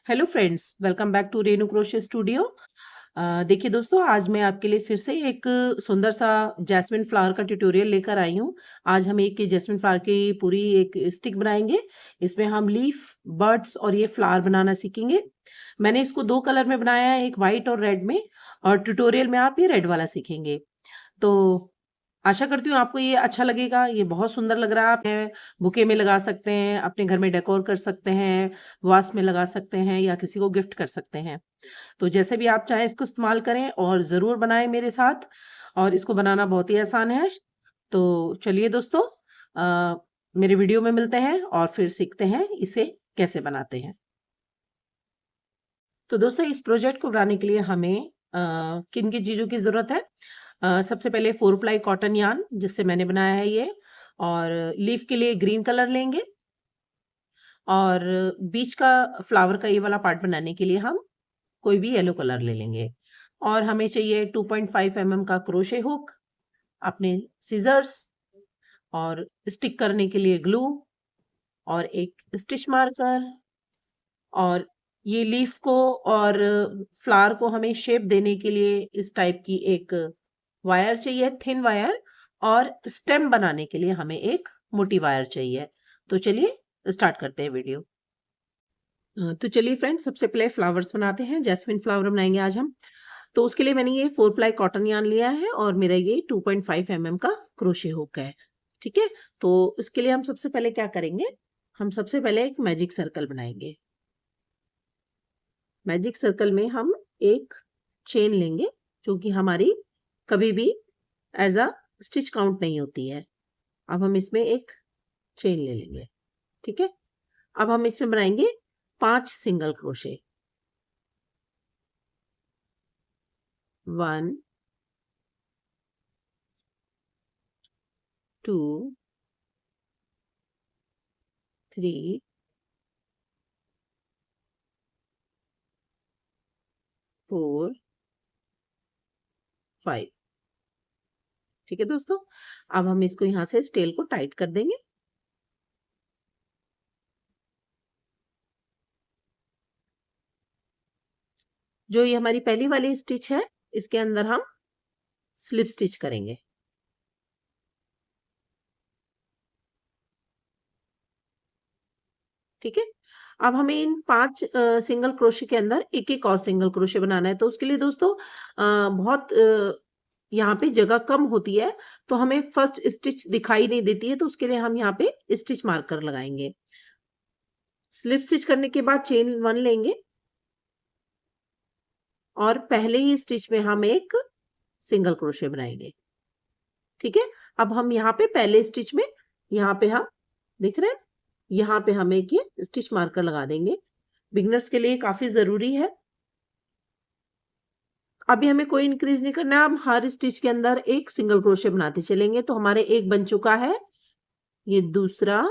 Hello friends, welcome back to Renu crochet studio. देखिए दोस्तों, आज मैं आपके लिए फिर से एक सुंदर सा जैस्मिन फ्लावर का ट्यूटोरियल लेकर आई हूँ। आज हम एक जैस्मिन फ्लावर की पूरी एक स्टिक बनाएंगे। इसमें हम लीफ, बर्ड्स और ये फ्लावर बनाना सीखेंगे। मैंने इसको दो कलर में बनाया है, एक वाइट और रेड में, और ट्यूटोरियल में आप ये रेड वाला सीखेंगे। तो आशा करती हूँ आपको ये अच्छा लगेगा। ये बहुत सुंदर लग रहा है। आप बुके में लगा सकते हैं, अपने घर में डेकोर कर सकते हैं, वास में लगा सकते हैं या किसी को गिफ्ट कर सकते हैं। तो जैसे भी आप चाहें इसको इस्तेमाल करें और ज़रूर बनाएं मेरे साथ। और इसको बनाना बहुत ही आसान है। तो चलिए दोस्तों, अ, मेरे वीडियो में मिलते हैं और फिर सीखते हैं इसे कैसे बनाते हैं। तो दोस्तों, इस प्रोजेक्ट को बनाने के लिए हमें किन किन चीज़ों की ज़रूरत है। सबसे पहले 4 प्लाई कॉटन यार्न, जिससे मैंने बनाया है ये। और लीफ के लिए ग्रीन कलर लेंगे। और बीच का फ्लावर का ये वाला पार्ट बनाने के लिए हम कोई भी येलो कलर ले लेंगे। और हमें चाहिए 2.5 mm का क्रोशे हुक, अपने सीजर्स, और स्टिक करने के लिए ग्लू, और एक स्टिच मार्कर। और ये लीफ को और फ्लावर को हमें शेप देने के लिए इस टाइप की एक वायर चाहिए, थिन वायर। और स्टेम बनाने के लिए हमें एक मोटी वायर चाहिए। तो चलिए स्टार्ट करते हैं वीडियो। तो चलिए फ्रेंड्स, सबसे पहले फ्लावर्स बनाते हैं। जैस्मिन फ्लावर बनाएंगे आज हम। तो उसके लिए मैंने ये 4 प्लाई कॉटन यार्न लिया है और मेरा ये 2.5 mm का क्रोशे हुक है। ठीक है। तो इसके लिए हम सबसे पहले क्या करेंगे, हम सबसे पहले एक मैजिक सर्कल बनाएंगे। मैजिक सर्कल में हम एक चेन लेंगे, जो कि हमारी कभी भी एज अ स्टिच काउंट नहीं होती है। अब हम इसमें एक चेन ले लेंगे। ठीक है। अब हम इसमें बनाएंगे 5 सिंगल क्रोशे। 1 2 3 4 5। ठीक है दोस्तों। अब हम इसको यहाँ से इस टेल को टाइट कर देंगे। जो ये हमारी पहली वाली स्टिच है, इसके अंदर हम स्लिप स्टिच करेंगे। ठीक है। अब हमें इन 5 सिंगल क्रोशे के अंदर एक एक और सिंगल क्रोशे बनाना है। तो उसके लिए दोस्तों, बहुत यहाँ पे जगह कम होती है, तो हमें फर्स्ट स्टिच दिखाई नहीं देती है। तो उसके लिए हम यहाँ पे स्टिच मार्कर लगाएंगे। स्लिप स्टिच करने के बाद चेन 1 लेंगे और पहले ही स्टिच में हम एक सिंगल क्रोशे बनाएंगे। ठीक है। अब हम यहाँ पे पहले स्टिच में, यहाँ पे हम देख रहे हैं, यहाँ पे हम एक ये स्टिच मार्कर लगा देंगे। बिगनर्स के लिए काफी जरूरी है। अभी हमें कोई इंक्रीज नहीं करना है। हम हर स्टिच के अंदर एक सिंगल क्रोशे बनाते चलेंगे। तो हमारे एक बन चुका है, ये दूसरा,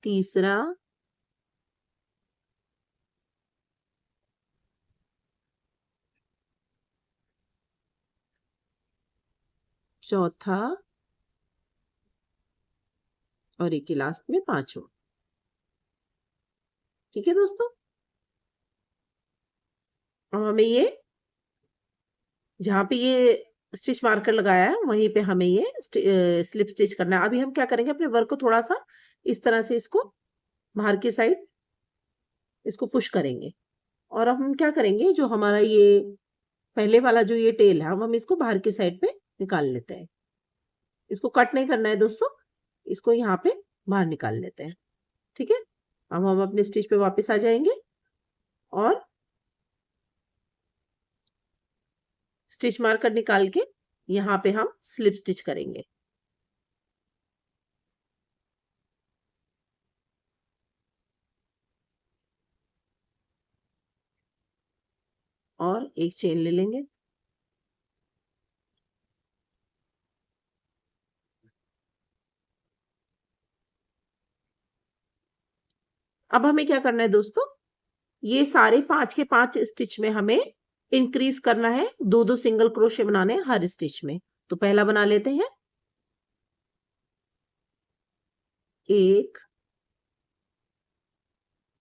तीसरा, चौथा, और एक ही लास्ट में पांचवा। ठीक है दोस्तों। अब हमें ये, जहाँ पे ये स्टिच मार्कर लगाया है, वहीं पे हमें ये स्लिप स्टिच करना है। अभी हम क्या करेंगे, अपने वर्क को थोड़ा सा इस तरह से इसको बाहर की साइड इसको पुश करेंगे। और अब हम क्या करेंगे, जो हमारा ये पहले वाला जो ये टेल है, अब हम इसको बाहर की साइड पे निकाल लेते हैं। इसको कट नहीं करना है दोस्तों, इसको यहाँ पे बाहर निकाल लेते हैं। ठीक है। अब हम अपने स्टिच पे वापस आ जाएंगे और स्टिच मार्कर निकाल के यहाँ पे हम स्लिप स्टिच करेंगे। और एक चेन ले लेंगे। अब हमें क्या करना है दोस्तों, ये सारे 5 के 5 स्टिच में हमें इंक्रीज करना है। 2-2 सिंगल क्रोशे बनाने हैं हर स्टिच में। तो पहला बना लेते हैं। 1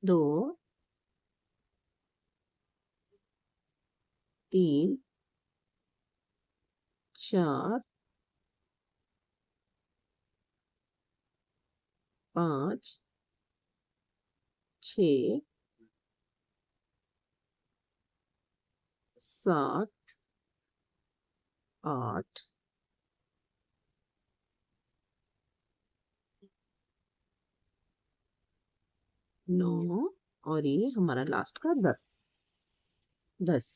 2 3 4 5 6 7 8 9 और ये हमारा लास्ट का 10।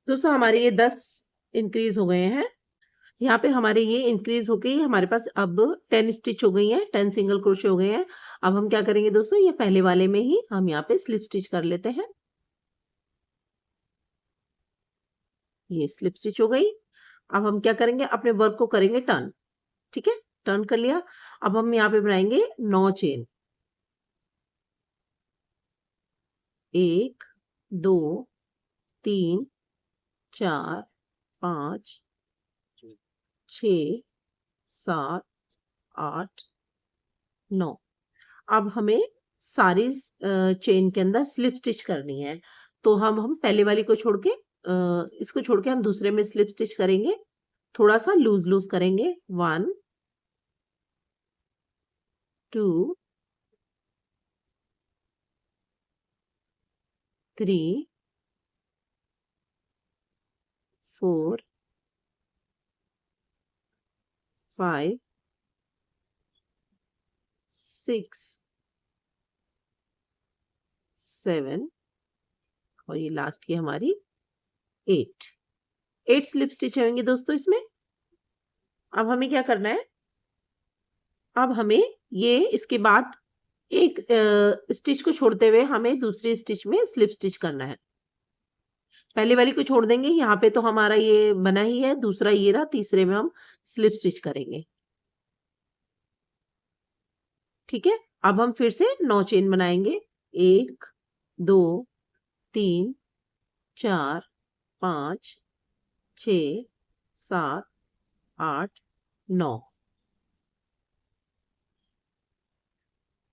दोस्तों हमारे ये 10 इंक्रीज हो गए हैं। यहाँ पे हमारे ये इंक्रीज हो गई, हमारे पास अब 10 स्टिच हो गई है, 10 सिंगल क्रोशे हो गए हैं। अब हम क्या करेंगे दोस्तों, ये पहले वाले में ही हम यहाँ पे स्लिप स्टिच कर लेते हैं। ये स्लिप स्टिच हो गई। अब हम क्या करेंगे, अपने वर्क को करेंगे टर्न। ठीक है, टर्न कर लिया। अब हम यहाँ पे बनाएंगे 9 चेन। 1 2 3 4 5 6 7 8 9। अब हमें सारी चेन के अंदर स्लिप स्टिच करनी है। तो हम पहले वाली को छोड़ के इसको छोड़ के हम दूसरे में स्लिप स्टिच करेंगे। थोड़ा सा लूज लूज करेंगे। 1 2 3 4 5 6 7 और ये लास्ट की हमारी 8 स्लिप स्टिच होंगे दोस्तों इसमें। अब हमें क्या करना है, अब हमें ये इसके बाद एक स्टिच को छोड़ते हुए हमें दूसरी स्टिच में स्लिप स्टिच करना है। पहले वाली को छोड़ देंगे, यहाँ पे तो हमारा ये बना ही है, दूसरा ये रहा, तीसरे में हम स्लिप स्टिच करेंगे। ठीक है, अब हम फिर से 9 चेन बनाएंगे। 1 2 3 4 5 6 7 8 9।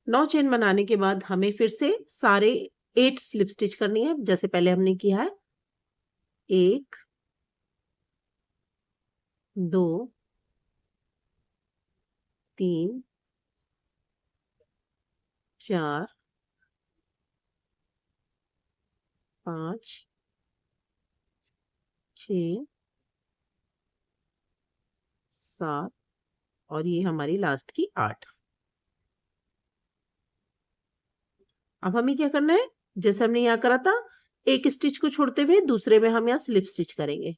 9 चेन बनाने के बाद हमें फिर से सारे 8 स्लिप स्टिच करनी है, जैसे पहले हमने किया है। 1 2 3 4 5 6 7 और ये हमारी लास्ट की 8। अब हमें क्या करना है, जैसे हमने यहाँ करा था, एक स्टिच को छोड़ते हुए दूसरे में हम यहाँ स्लिप स्टिच करेंगे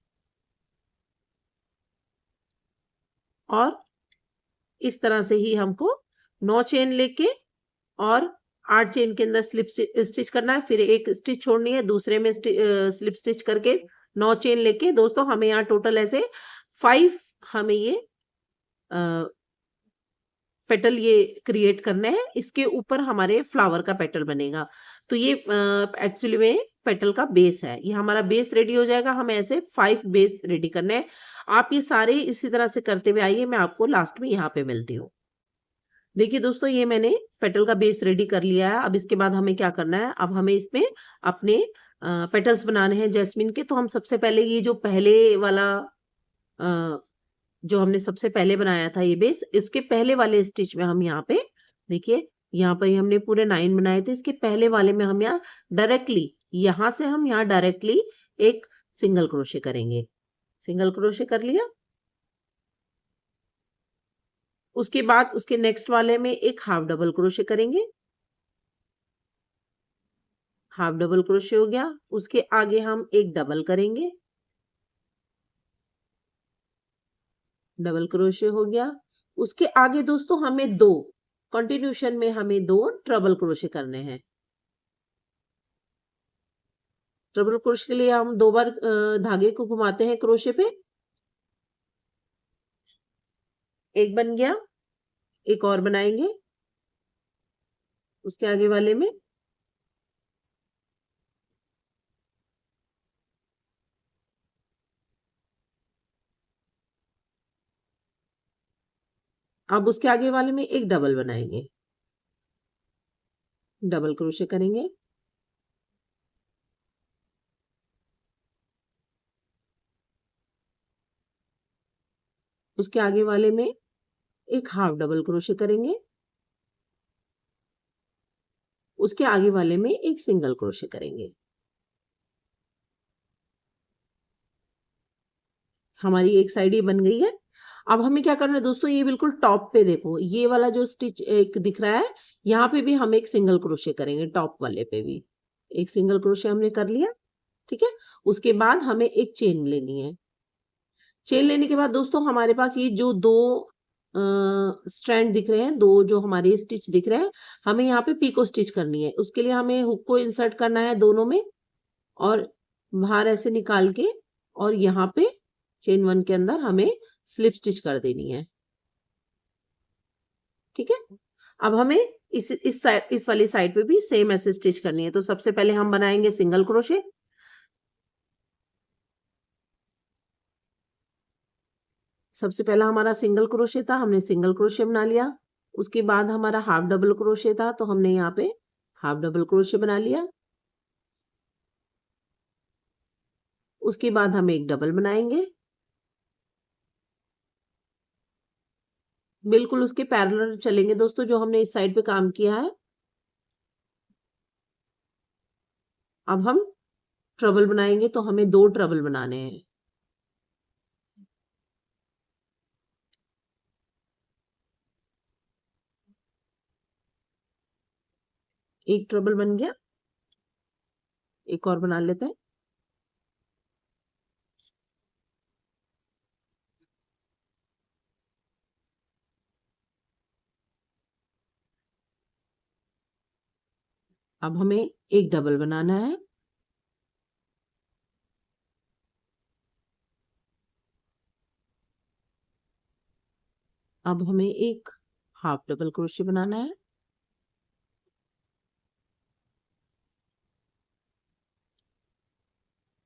और इस तरह से ही हमको 9 चेन लेके और 8 चेन के अंदर स्लिप स्टिच करना है, फिर एक स्टिच छोड़नी है, दूसरे में स्लिप स्टिच करके 9 चेन लेके दोस्तों हमें यहाँ टोटल ऐसे 5 हमें ये पेटल ये क्रिएट करने हैं। इसके ऊपर हमारे फ्लावर का पेटल बनेगा। तो ये एक्चुअली में पेटल का बेस है। ये हमारा बेस रेडी हो जाएगा। हमें ऐसे 5 बेस रेडी करने हैं। आप ये सारे इसी तरह से करते हुए आइए, मैं आपको लास्ट में यहाँ पे मिलती हूँ। देखिए दोस्तों, ये मैंने पेटल का बेस रेडी कर लिया है। अब इसके बाद हमें क्या करना है, अब हमें इसमें अपने पेटल्स बनाने हैं जैस्मिन के। तो हम सबसे पहले ये जो पहले वाला जो हमने सबसे पहले बनाया था ये बेस, इसके पहले वाले स्टिच में हम यहाँ पे देखिए, यहाँ पर हमने पूरे 9 बनाए थे। इसके पहले वाले में हम यहाँ डायरेक्टली, यहाँ से हम यहाँ डायरेक्टली एक सिंगल क्रोशे करेंगे। सिंगल क्रोशे कर लिया। उसके बाद उसके नेक्स्ट वाले में एक हाफ डबल क्रोशे करेंगे। हाफ डबल क्रोशे हो गया। उसके आगे हम एक डबल करेंगे। डबल क्रोशे हो गया। उसके आगे दोस्तों हमें 2 कंटिन्यूशन में हमें 2 ट्रिपल क्रोशे करने हैं। ट्रिपल क्रोशे के लिए हम 2 बार धागे को घुमाते हैं क्रोशे पे। एक बन गया, एक और बनाएंगे उसके आगे वाले में। अब उसके आगे वाले में एक डबल बनाएंगे, डबल क्रोशे करेंगे, उसके आगे वाले में एक हाफ डबल क्रोशे करेंगे, उसके आगे वाले में एक सिंगल क्रोशे करेंगे। हमारी एक साइड ये बन गई है। अब हमें क्या करना है दोस्तों, ये बिल्कुल टॉप पे देखो, ये वाला जो स्टिच एक दिख रहा है, यहाँ पे भी हम एक सिंगल क्रोशे करेंगे, टॉप वाले पे भी एक सिंगल क्रोशे हमने कर लिया। ठीक है, उसके बाद हमें एक चेन लेनी है। चेन लेने के बाद दोस्तों हमारे पास ये जो दो स्ट्रैंड दिख रहे हैं, दो जो हमारे स्टिच दिख रहे हैं, हमें यहाँ पे पीको स्टिच करनी है। उसके लिए हमें हुक को इंसर्ट करना है दोनों में, और बाहर ऐसे निकाल के, और यहाँ पे चेन 1 के अंदर हमें स्लिप स्टिच कर देनी है। ठीक है, अब हमें इस साइड, इस वाली साइड पे भी सेम ऐसे स्टिच करनी है। तो सबसे पहले हम बनाएंगे सिंगल क्रोशे। सबसे पहला हमारा सिंगल क्रोशे था, हमने सिंगल क्रोशे बना लिया। उसके बाद हमारा हाफ डबल क्रोशे था, तो हमने यहाँ पे हाफ डबल क्रोशे बना लिया। उसके बाद हम एक डबल बनाएंगे, बिल्कुल उसके पैरेलल चलेंगे दोस्तों, जो हमने इस साइड पे काम किया है। अब हम ट्रबल बनाएंगे, तो हमें 2 ट्रबल बनाने हैं। एक ट्रबल बन गया, एक और बना लेते हैं। अब हमें एक डबल बनाना है। अब हमें एक हाफ डबल क्रोशे बनाना है।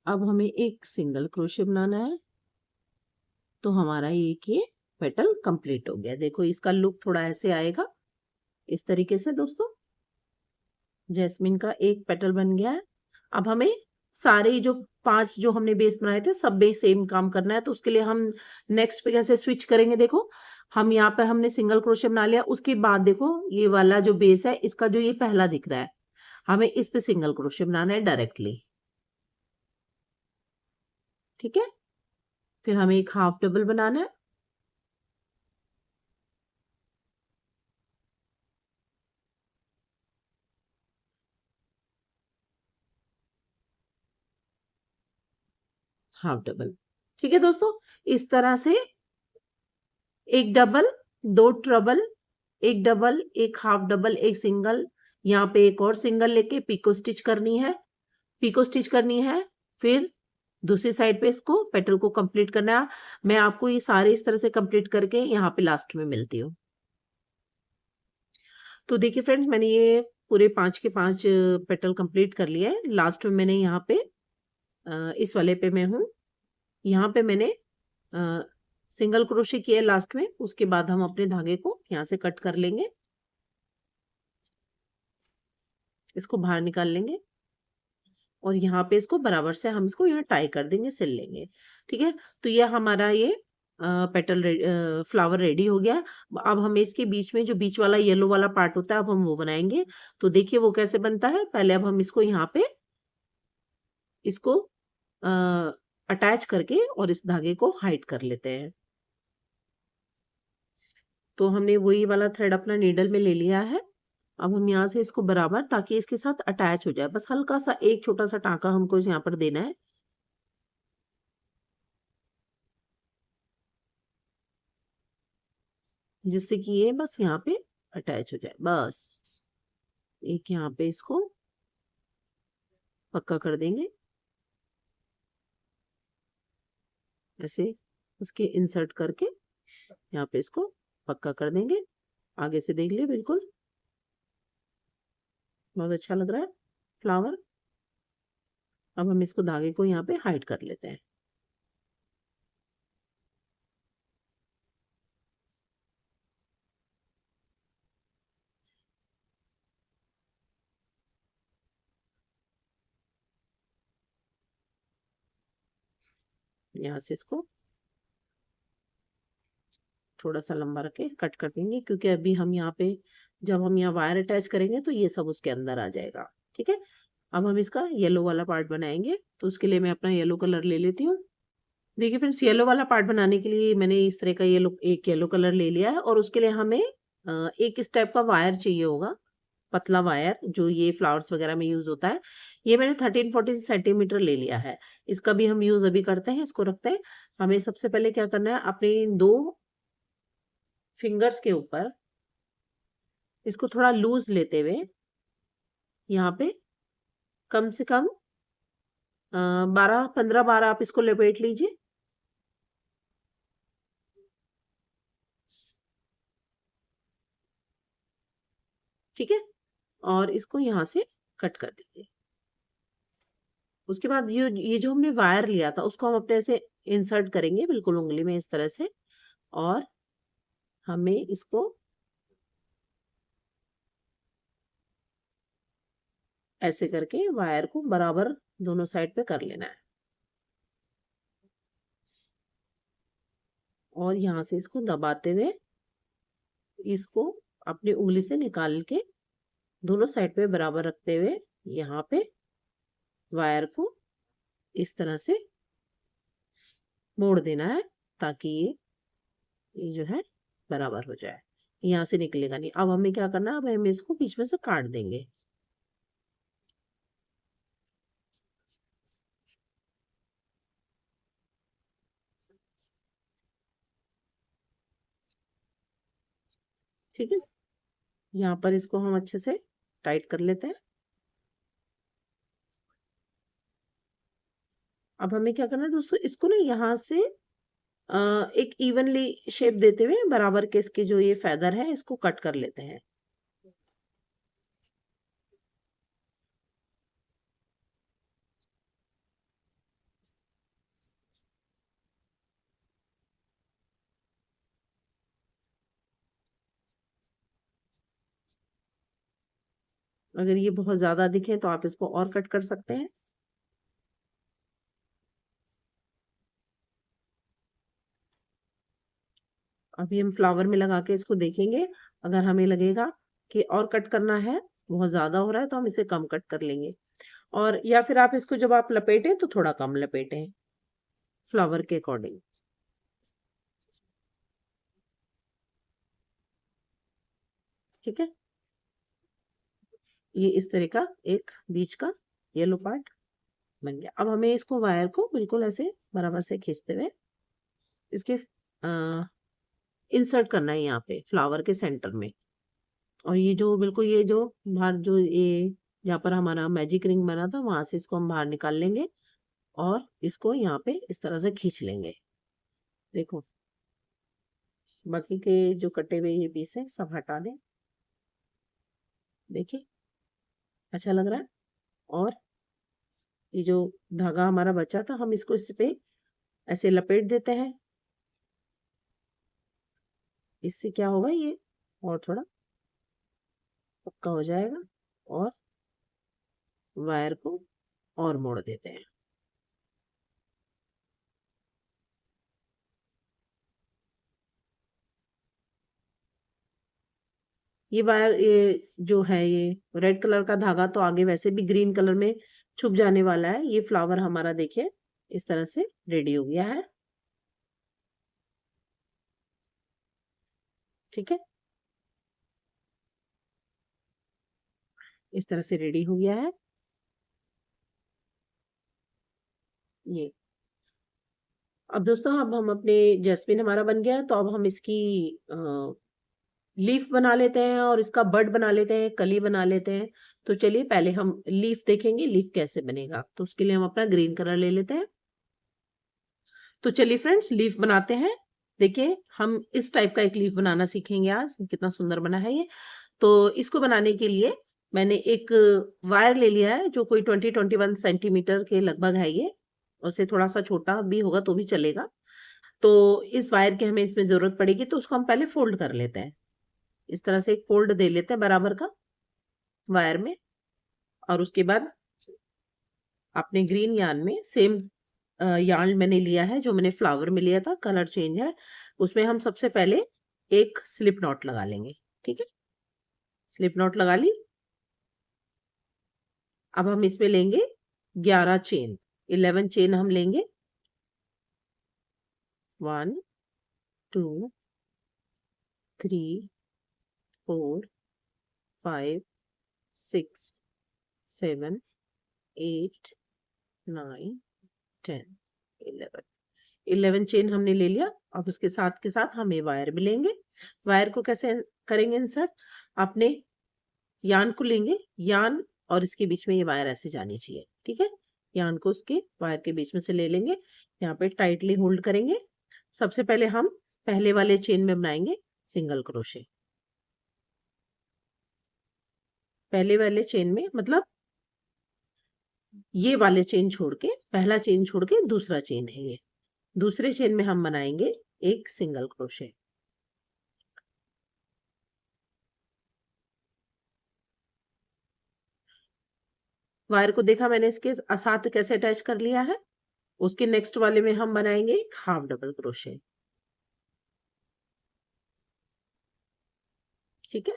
अब हमें एक सिंगल क्रोशे बनाना है। तो हमारा एक ये पेटल कंप्लीट हो गया। देखो इसका लुक थोड़ा ऐसे आएगा, इस तरीके से दोस्तों। जैस्मिन का एक पेटल बन गया है। अब हमें सारे जो 5 जो हमने बेस बनाए थे, सब बेस सेम काम करना है। तो उसके लिए हम नेक्स्ट पे कैसे स्विच करेंगे, देखो हम यहाँ पे हमने सिंगल क्रोशे बना लिया। उसके बाद देखो ये वाला जो बेस है, इसका जो ये पहला दिख रहा है, हमें इस पे सिंगल क्रोशे बनाना है डायरेक्टली। ठीक है, फिर हमें एक हाफ डबल बनाना है। Half double. ठीक है दोस्तों, इस तरह से एक डबल, 2 ट्रबल, एक डबल, एक हाफ डबल, एक सिंगल, यहाँ पे एक और सिंगल लेके पिको स्टिच करनी है। पिको स्टिच करनी है, फिर दूसरी साइड पे इसको पेटल को कंप्लीट करना है। मैं आपको ये सारे इस तरह से कंप्लीट करके यहाँ पे लास्ट में मिलती हूँ। तो देखिए फ्रेंड्स, मैंने ये पूरे 5 के 5 पेटल कंप्लीट कर लिए हैं। लास्ट में मैंने यहाँ पे इस वाले पे मैं हूँ, यहाँ पे मैंने सिंगल क्रोशे किया है लास्ट में। उसके बाद हम अपने धागे को यहाँ से कट कर लेंगे, इसको बाहर निकाल लेंगे, और यहाँ पे इसको बराबर से हम इसको यहाँ टाई कर देंगे, सिल लेंगे। ठीक है, तो ये हमारा ये पेटल फ्लावर रेडी हो गया। अब हमें इसके बीच में जो बीच वाला येलो वाला पार्ट होता है, अब हम वो बनाएंगे। तो देखिए वो कैसे बनता है। पहले अब हम इसको यहाँ पे इसको अटैच करके और इस धागे को हाइड कर लेते हैं। तो हमने वही वाला थ्रेड अपना नीडल में ले लिया है। अब हम यहाँ से इसको बराबर, ताकि इसके साथ अटैच हो जाए, बस हल्का सा एक छोटा सा टाँका हमको यहाँ पर देना है। जिससे कि ये बस यहाँ पे अटैच हो जाए, बस एक यहाँ पे इसको पक्का कर देंगे, ऐसे उसके इंसर्ट करके यहाँ पे इसको पक्का कर देंगे। आगे से देख लिए, बिल्कुल बहुत अच्छा लग रहा है फ्लावर। अब हम इसको धागे को यहाँ पे हाइड कर लेते हैं। यहाँ से इसको थोड़ा सा लंबा रख के कट कर देंगे, क्योंकि अभी हम यहाँ पे जब हम यहाँ वायर अटैच करेंगे तो ये सब उसके अंदर आ जाएगा। ठीक है, अब हम इसका येलो वाला पार्ट बनाएंगे, तो उसके लिए मैं अपना येलो कलर ले लेती हूँ। देखिए फ्रेंड्स, येलो वाला पार्ट बनाने के लिए मैंने इस तरह का एक येलो कलर ले लिया है, और उसके लिए हमें एक इस टाइप का वायर चाहिए होगा, पतला वायर जो ये फ्लावर्स वगैरह में यूज होता है। ये मैंने 13-14 सेंटीमीटर ले लिया है। इसका भी हम यूज अभी करते हैं, इसको रखते हैं। हमें सबसे पहले क्या करना है, अपने इन 2 फिंगर्स के ऊपर इसको थोड़ा लूज लेते हुए यहाँ पे कम से कम 15 बार आप इसको लपेट लीजिए। ठीक है, और इसको यहाँ से कट कर दीजिए। उसके बाद ये जो हमने वायर लिया था उसको हम अपने ऐसे इंसर्ट करेंगे बिल्कुल उंगली में इस तरह से, और हमें इसको ऐसे करके वायर को बराबर दोनों साइड पे कर लेना है, और यहाँ से इसको दबाते हुए इसको अपनी उंगली से निकाल के दोनों साइड पे बराबर रखते हुए यहाँ पे वायर को इस तरह से मोड़ देना है, ताकि ये जो है बराबर हो जाए, यहाँ से निकलेगा नहीं। अब हमें क्या करना है, अब हम इसको बीच में से काट देंगे। ठीक है, यहाँ पर इसको हम अच्छे से टाइट कर लेते हैं। अब हमें क्या करना है दोस्तों, इसको ना यहाँ से एक इवनली शेप देते हुए बराबर के इसके जो ये फेदर है इसको कट कर लेते हैं। अगर ये बहुत ज्यादा दिखे तो आप इसको और कट कर सकते हैं। अभी हम फ्लावर में लगा के इसको देखेंगे, अगर हमें लगेगा कि और कट करना है, बहुत ज्यादा हो रहा है, तो हम इसे कम कट कर लेंगे। और या फिर आप इसको जब आप लपेटें तो थोड़ा कम लपेटें फ्लावर के अकॉर्डिंग। ठीक है, ये इस तरह का एक बीच का येलो पार्ट बन गया। अब हमें इसको वायर को बिल्कुल ऐसे बराबर से खींचते हुए इसके इंसर्ट करना है यहाँ पे फ्लावर के सेंटर में। और ये जो बिल्कुल ये जो बाहर जो ये जहाँ पर हमारा मैजिक रिंग बना था वहां से इसको हम बाहर निकाल लेंगे, और इसको यहाँ पे इस तरह से खींच लेंगे। देखो, बाकी के जो कटे हुए ये पीस है सब हटा दें। देखिए, अच्छा लग रहा है। और ये जो धागा हमारा बचा था हम इसको इस पे ऐसे लपेट देते हैं। इससे क्या होगा, ये और थोड़ा पक्का हो जाएगा, और वायर को और मोड़ देते हैं। ये वायर ये जो है ये रेड कलर का धागा तो आगे वैसे भी ग्रीन कलर में छुप जाने वाला है। ये फ्लावर हमारा देखिए इस तरह से रेडी हो गया है। ठीक है, इस तरह से रेडी हो गया है ये। अब दोस्तों, अब हम अपने जैस्मिन हमारा बन गया है, तो अब हम इसकी लीफ बना लेते हैं और इसका बड बना लेते हैं, कली बना लेते हैं। तो चलिए पहले हम लीफ देखेंगे, लीफ कैसे बनेगा। तो उसके लिए हम अपना ग्रीन कलर ले लेते हैं। तो चलिए फ्रेंड्स, लीफ बनाते हैं। देखिए, हम इस टाइप का एक लीफ बनाना सीखेंगे आज। कितना सुंदर बना है ये। तो इसको बनाने के लिए मैंने एक वायर ले लिया है जो कोई 20-21 सेंटीमीटर के लगभग है ये। उससे थोड़ा सा छोटा भी होगा तो भी चलेगा। तो इस वायर की हमें इसमें जरूरत पड़ेगी, तो उसको हम पहले फोल्ड कर लेते हैं। इस तरह से एक फोल्ड दे लेते हैं बराबर का वायर में, और उसके बाद अपने ग्रीन यार्न में सेम यार्न मैंने लिया है, जो मैंने फ्लावर में लिया था, कलर चेंज है। उसमें हम सबसे पहले एक स्लिप नॉट लगा लेंगे। ठीक है, स्लिप नॉट लगा ली। अब हम इसमें लेंगे 11 चेन, 11 चेन हम लेंगे। 1 2 3 4 5 6 7 8 9 10 11 11 चेन हमने ले लिया। अब उसके साथ के साथ हम ये वायर भी लेंगे। वायर को कैसे करेंगे इंसर्ट? अपने यार्न को लेंगे, यार्न और इसके बीच में ये वायर ऐसे जानी चाहिए। ठीक है, यार्न को उसके वायर के बीच में से ले लेंगे, यहाँ पे टाइटली होल्ड करेंगे। सबसे पहले हम पहले वाले चेन में बनाएंगे सिंगल क्रोशे। पहले वाले चेन में मतलब ये वाले चेन छोड़ के, पहला चेन छोड़ के दूसरा चेन है ये, दूसरे चेन में हम बनाएंगे एक सिंगल क्रोशे। वायर को देखा मैंने इसके साथ कैसे अटैच कर लिया है। उसके नेक्स्ट वाले में हम बनाएंगे एक हाफ डबल क्रोशे। ठीक है,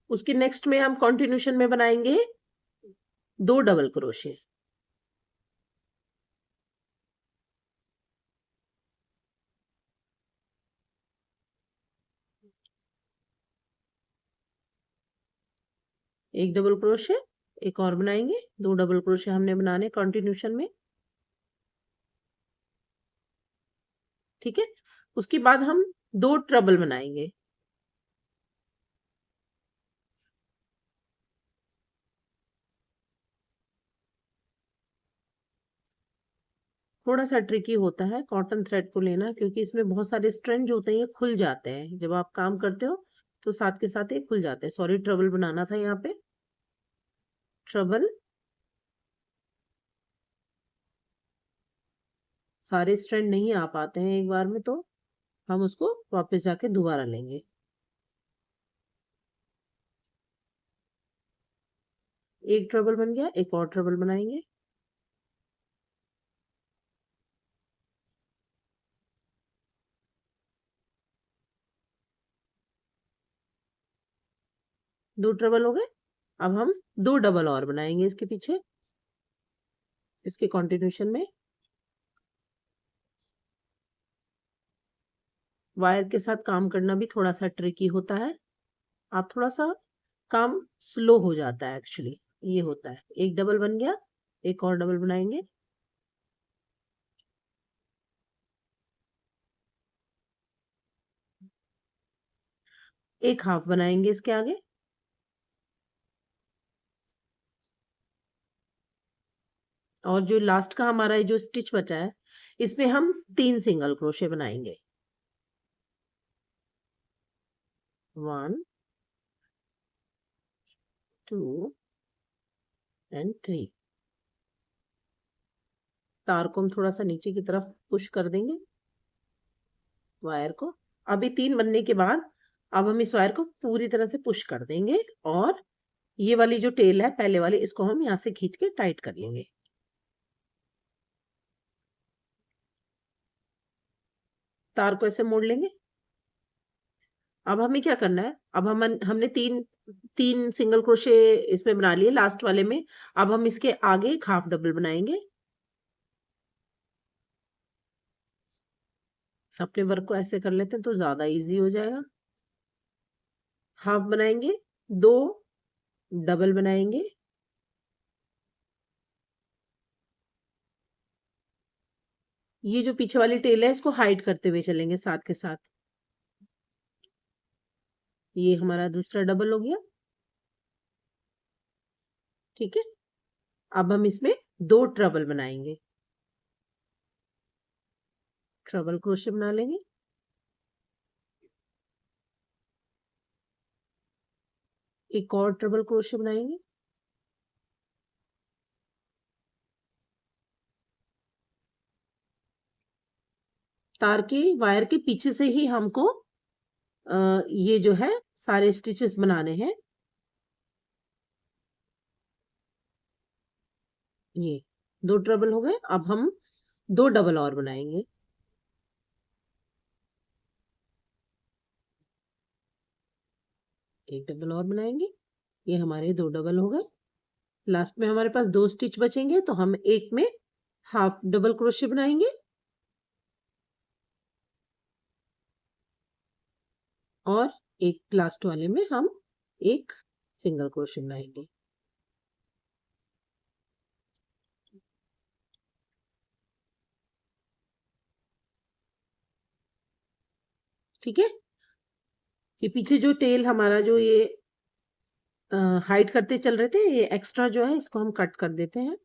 उसके नेक्स्ट में हम कंटिन्यूशन में बनाएंगे 2 डबल क्रोशे। एक डबल क्रोशे, एक और बनाएंगे, 2 डबल क्रोशे हमने बनाने कंटिन्यूशन में। ठीक है, उसके बाद हम 2 ट्रबल बनाएंगे। थोड़ा सा ट्रिकी होता है कॉटन थ्रेड को लेना, क्योंकि इसमें बहुत सारे स्ट्रेंज होते हैं, ये खुल जाते हैं जब आप काम करते हो, तो साथ के साथ ये खुल जाते हैं। सॉरी, ट्रबल बनाना था यहाँ पे, ट्रबल। सारे स्ट्रेंड नहीं आ पाते हैं एक बार में, तो हम उसको वापस जाके दोबारा लेंगे। एक ट्रबल बन गया, एक और ट्रबल बनाएंगे। दो ट्रबल हो गए। अब हम 2 डबल और बनाएंगे इसके पीछे, इसके कंटिन्यूशन में। वायर के साथ काम करना भी थोड़ा सा ट्रिकी होता है, आप थोड़ा सा काम स्लो हो जाता है एक्चुअली, ये होता है। एक डबल बन गया, एक और डबल बनाएंगे। एक हाफ बनाएंगे इसके आगे, और जो लास्ट का हमारा जो स्टिच बचा है, इसमें हम 3 सिंगल क्रोशे बनाएंगे। 1 2 एंड 3। तार को हम थोड़ा सा नीचे की तरफ पुश कर देंगे, वायर को। अभी 3 बनने के बाद अब हम इस वायर को पूरी तरह से पुश कर देंगे, और ये वाली जो टेल है पहले वाली, इसको हम यहाँ से खींच के टाइट कर लेंगे। तार को ऐसे मोड़ लेंगे। अब हमें क्या करना है, अब हमने तीन तीन सिंगल क्रोशे इसमें बना लिए लास्ट वाले में। अब हम इसके आगे एक हाफ डबल बनाएंगे। अपने वर्क को ऐसे कर लेते हैं तो ज्यादा इजी हो जाएगा। हाफ बनाएंगे, 2 डबल बनाएंगे, ये जो पीछे वाली टेल है इसको हाइड करते हुए चलेंगे साथ के साथ। ये हमारा दूसरा डबल हो गया। ठीक है, अब हम इसमें 2 ट्रबल बनाएंगे, ट्रबल क्रोशे बना लेंगे। एक और ट्रबल क्रोशे बनाएंगे। तार के वायर के पीछे से ही हमको ये जो है सारे स्टिचेस बनाने हैं। ये 2 डबल हो गए। अब हम 2 डबल और बनाएंगे। एक डबल और बनाएंगे। ये हमारे 2 डबल हो गए। लास्ट में हमारे पास 2 स्टिच बचेंगे, तो हम एक में हाफ डबल क्रोशे बनाएंगे और एक लास्ट वाले में हम एक सिंगल क्रोशे बनाएंगे। ठीक है। ये पीछे जो टेल हमारा जो ये हाइड करते चल रहे थे, ये एक्स्ट्रा जो है इसको हम कट कर देते हैं।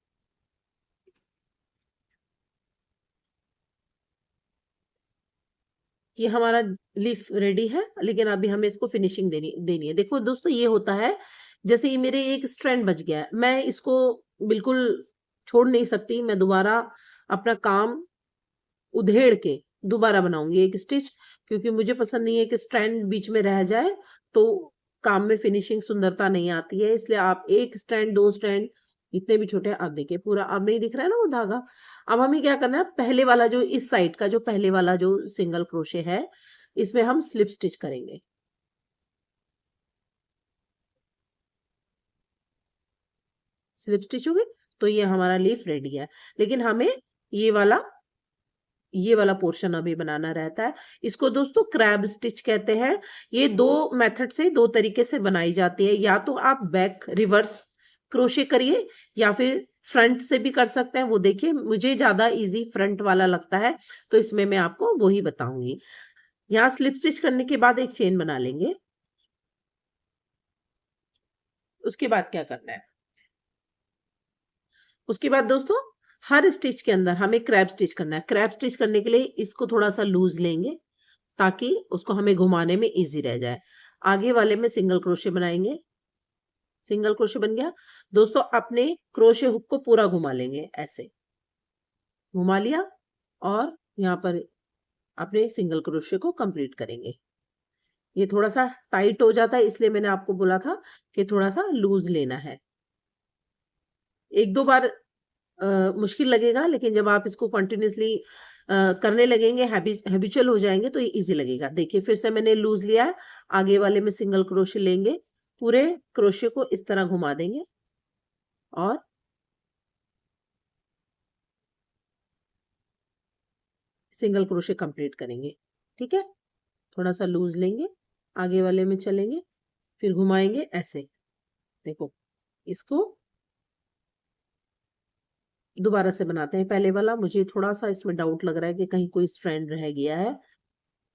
ये हमारा लीफ रेडी है, लेकिन अभी हमें इसको फिनिशिंग देनी देनी है। देखो दोस्तों, ये होता है जैसे ये मेरे एक स्ट्रैंड बच गया है, मैं इसको बिल्कुल छोड़ नहीं सकती। मैं दोबारा अपना काम उधेड़ के दोबारा बनाऊंगी एक स्टिच, क्योंकि मुझे पसंद नहीं है कि स्ट्रैंड बीच में रह जाए, तो काम में फिनिशिंग सुंदरता नहीं आती है। इसलिए आप एक स्ट्रैंड, 2 स्ट्रैंड, इतने भी छोटे, अब देखिए पूरा अब नहीं दिख रहा है ना वो धागा। अब हमें क्या करना है, पहले वाला जो इस साइड का जो पहले वाला जो सिंगल क्रोशे है, इसमें हम स्लिप स्टिच करेंगे। स्लिप स्टिच हो गई, तो ये हमारा लीफ रेडी है। लेकिन हमें ये वाला ये वाला पोर्शन अभी बनाना रहता है। इसको दोस्तों क्रैब स्टिच कहते हैं। ये 2 मेथड से, 2 तरीके से बनाई जाती है। या तो आप बैक रिवर्स क्रोशे करिए, या फिर फ्रंट से भी कर सकते हैं। वो देखिए, मुझे ज्यादा इजी फ्रंट वाला लगता है, तो इसमें मैं आपको वो ही बताऊंगी। यहाँ स्लिप स्टिच करने के बाद एक चेन बना लेंगे। उसके बाद क्या करना है, उसके बाद दोस्तों हर स्टिच के अंदर हमें क्रैब स्टिच करना है। क्रैब स्टिच करने के लिए इसको थोड़ा सा लूज लेंगे, ताकि उसको हमें घुमाने में इजी रह जाए। आगे वाले में सिंगल क्रोशे बनाएंगे। सिंगल क्रोशे बन गया दोस्तों। अपने क्रोशे हुक को पूरा घुमा लेंगे, ऐसे घुमा लिया, और यहाँ पर अपने सिंगल क्रोशे को कंप्लीट करेंगे। ये थोड़ा सा टाइट हो जाता है, इसलिए मैंने आपको बोला था कि थोड़ा सा लूज लेना है। एक दो बार मुश्किल लगेगा, लेकिन जब आप इसको कंटिन्यूअसली करने लगेंगे, हैबिचुअल हो जाएंगे, तो ये इजी लगेगा। देखिए फिर से मैंने लूज लिया है। आगे वाले में सिंगल क्रोशे लेंगे, पूरे क्रोशे को इस तरह घुमा देंगे और सिंगल क्रोशे कंप्लीट करेंगे। ठीक है, थोड़ा सा लूज लेंगे, आगे वाले में चलेंगे, फिर घुमाएंगे ऐसे। देखो, इसको दोबारा से बनाते हैं। पहले वाला मुझे थोड़ा सा इसमें डाउट लग रहा है कि कहीं कोई स्ट्रैंड रह गया है,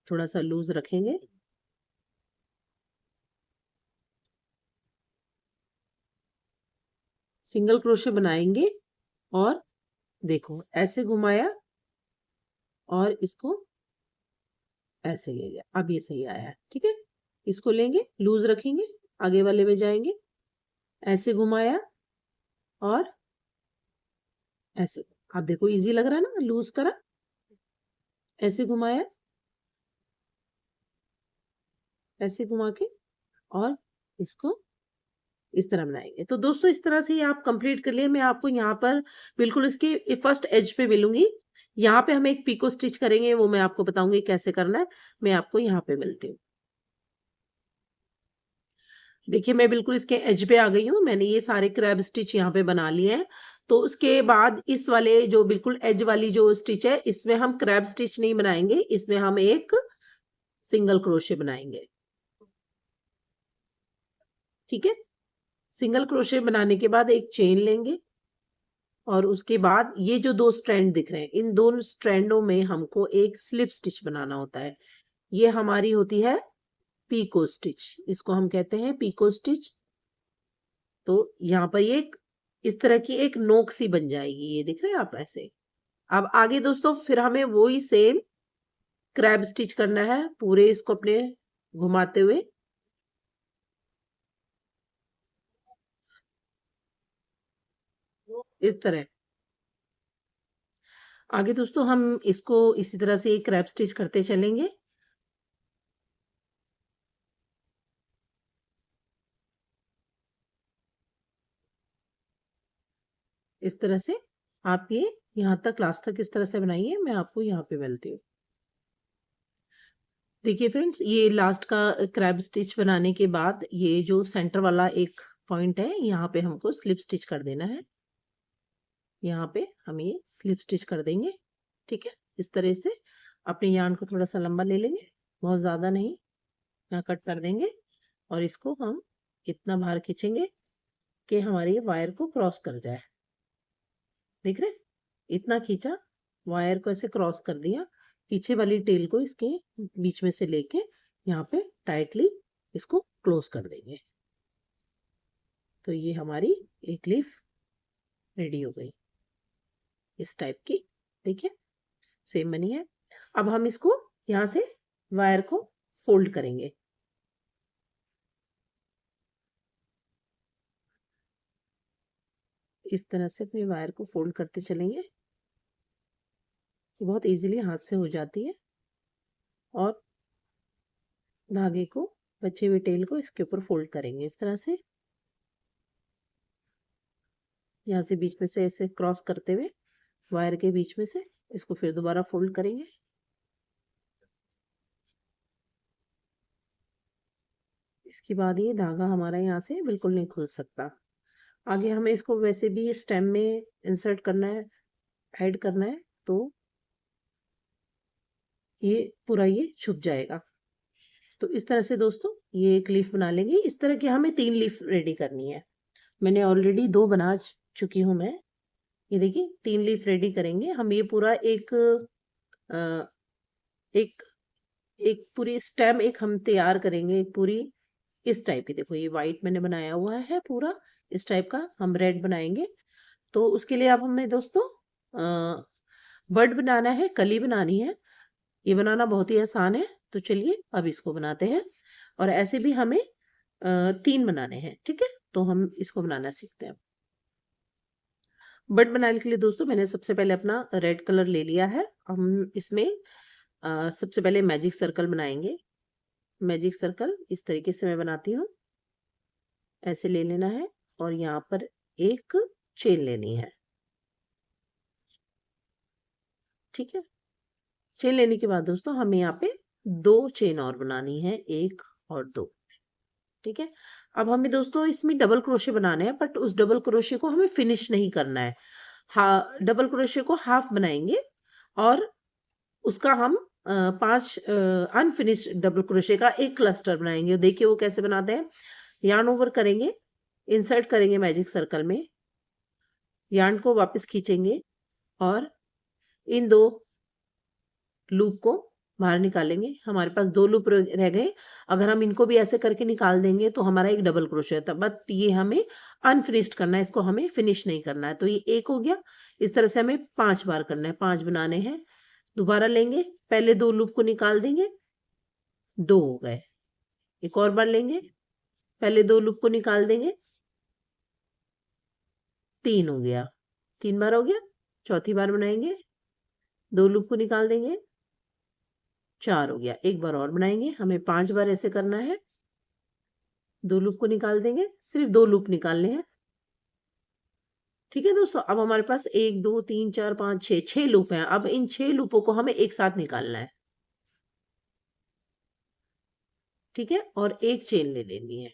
थोड़ा सा लूज रखेंगे। सिंगल क्रोशे बनाएंगे और देखो ऐसे घुमाया और इसको ऐसे ले लिया। अब ये सही आया है। ठीक है, इसको लेंगे, लूज रखेंगे, आगे वाले में जाएंगे, ऐसे घुमाया और ऐसे। अब देखो इजी लग रहा है ना, लूज करा, ऐसे घुमाया, ऐसे घुमा के, और इसको इस तरह बनाएंगे। तो दोस्तों इस तरह से ही आप कंप्लीट कर लिए। मैं आपको यहाँ पर बिल्कुल इसके फर्स्ट एज पे मिलूंगी। यहाँ पे हम एक पीको स्टिच करेंगे, वो मैं आपको बताऊंगी कैसे करना है। मैं आपको यहाँ पे मिलती हूँ। देखिए मैं बिल्कुल इसके एज पे आ गई हूँ। मैंने ये सारे क्रैब स्टिच यहाँ पे बना लिए हैं। तो उसके बाद इस वाले जो बिल्कुल एज वाली जो स्टिच है, इसमें हम क्रैब स्टिच नहीं बनाएंगे, इसमें हम एक सिंगल क्रोशे बनाएंगे। ठीक है, सिंगल क्रोशे बनाने के बाद एक चेन लेंगे, और उसके बाद ये जो 2 स्ट्रैंड दिख रहे हैं, इन दोनों स्ट्रैंडों में हमको एक स्लिप स्टिच बनाना होता है। ये हमारी होती है पीको स्टिच, इसको हम कहते हैं पीको स्टिच। तो यहाँ पर ये इस तरह की एक नोक सी बन जाएगी, ये दिख रहे हैं आप ऐसे। अब आगे दोस्तों फिर हमें वो ही सेम क्रैब स्टिच करना है, पूरे इसको अपने घुमाते हुए। इस तरह आगे दोस्तों हम इसको इसी तरह से एक क्रैब स्टिच करते चलेंगे। इस तरह से आप ये यहाँ तक लास्ट तक इस तरह से बनाइए। मैं आपको यहाँ पे मिलती हूँ। देखिए फ्रेंड्स, ये लास्ट का क्रैब स्टिच बनाने के बाद ये जो सेंटर वाला एक पॉइंट है, यहाँ पे हमको स्लिप स्टिच कर देना है। यहाँ पे हम ये स्लिप स्टिच कर देंगे। ठीक है, इस तरह से अपने यार्न को थोड़ा सा लंबा ले लेंगे, बहुत ज़्यादा नहीं। यहाँ कट कर देंगे और इसको हम इतना बाहर खींचेंगे कि हमारी वायर को क्रॉस कर जाए। देख रहे, इतना खींचा, वायर को ऐसे क्रॉस कर दिया, पीछे वाली टेल को इसके बीच में से लेके यहाँ पे टाइटली इसको क्लोज कर देंगे। तो ये हमारी एक लीफ रेडी हो गई इस टाइप की। देखिए सेम बनी है। अब हम इसको यहाँ से वायर को फोल्ड करेंगे। इस तरह से अपने वायर को फोल्ड करते चलेंगे। बहुत इजीली हाथ से हो जाती है। और धागे को, बचे हुए टेल को इसके ऊपर फोल्ड करेंगे इस तरह से। यहाँ से बीच में से ऐसे क्रॉस करते हुए वायर के बीच में से इसको फिर दोबारा फोल्ड करेंगे। इसके बाद ये धागा हमारा यहाँ से बिल्कुल नहीं खुल सकता। आगे हमें इसको वैसे भी स्टेम में इंसर्ट करना है, ऐड करना है, तो ये पूरा ये छुप जाएगा। तो इस तरह से दोस्तों ये एक लीफ बना लेंगे। इस तरह की हमें 3 लीफ रेडी करनी है। मैंने ऑलरेडी 2 बना चुकी हूँ मैं। ये देखिए 3 लीफ रेडी करेंगे हम। ये पूरा एक एक एक पूरी स्टेम एक हम तैयार करेंगे, एक पूरी इस टाइप की। देखो ये वाइट मैंने बनाया हुआ है पूरा, इस टाइप का हम रेड बनाएंगे। तो उसके लिए अब हमें दोस्तों बर्ड बनाना है, कली बनानी है। ये बनाना बहुत ही आसान है। तो चलिए अब इसको बनाते हैं। और ऐसे भी हमें 3 बनाने हैं। ठीक है, तो हम इसको बनाना सीखते हैं। बर्ड बनाने के लिए दोस्तों मैंने सबसे पहले अपना रेड कलर ले लिया है। हम इसमें सबसे पहले मैजिक सर्कल बनाएंगे। मैजिक सर्कल इस तरीके से मैं बनाती हूँ। ऐसे ले लेना है और यहाँ पर एक चेन लेनी है। ठीक है, चेन लेने के बाद दोस्तों हमें यहाँ पे 2 चेन और बनानी है, 1 और 2। ठीक है, अब हमें दोस्तों इसमें डबल क्रोशे बनाने हैं, बट उस डबल क्रोशे को हमें फिनिश नहीं करना है। हाँ, डबल क्रोशे को हाफ बनाएंगे और उसका हम 5 अनफिनिश्ड डबल क्रोशे का एक क्लस्टर बनाएंगे। देखिए वो कैसे बनाते हैं। यार्न ओवर करेंगे, इंसर्ट करेंगे मैजिक सर्कल में, यार्न को वापस खींचेंगे और इन 2 लूप को बाहर निकालेंगे। हमारे पास 2 लूप रह गए। अगर हम इनको भी ऐसे करके निकाल देंगे तो हमारा एक डबल क्रोशे होता है। बट ये हमें अनफिनिश्ड करना है, इसको हमें फिनिश नहीं करना है। तो ये एक हो गया। इस तरह से हमें 5 बार करना है, 5 बनाने हैं। दोबारा लेंगे, पहले 2 लूप को निकाल देंगे, 2 हो गए। एक और बार लेंगे, पहले 2 लूप को निकाल देंगे, 3 हो गया। 3 बार हो गया। चौथी बार बनाएंगे, 2 लूप को निकाल देंगे, 4 हो गया। एक बार और बनाएंगे, हमें 5 बार ऐसे करना है। 2 लूप को निकाल देंगे, सिर्फ 2 लूप निकालने हैं। ठीक है दोस्तों, अब हमारे पास 1 2 3 4 5 6 6 लूप हैं। अब इन 6 लूपों को हमें एक साथ निकालना है। ठीक है, और एक चेन ले लेनी है।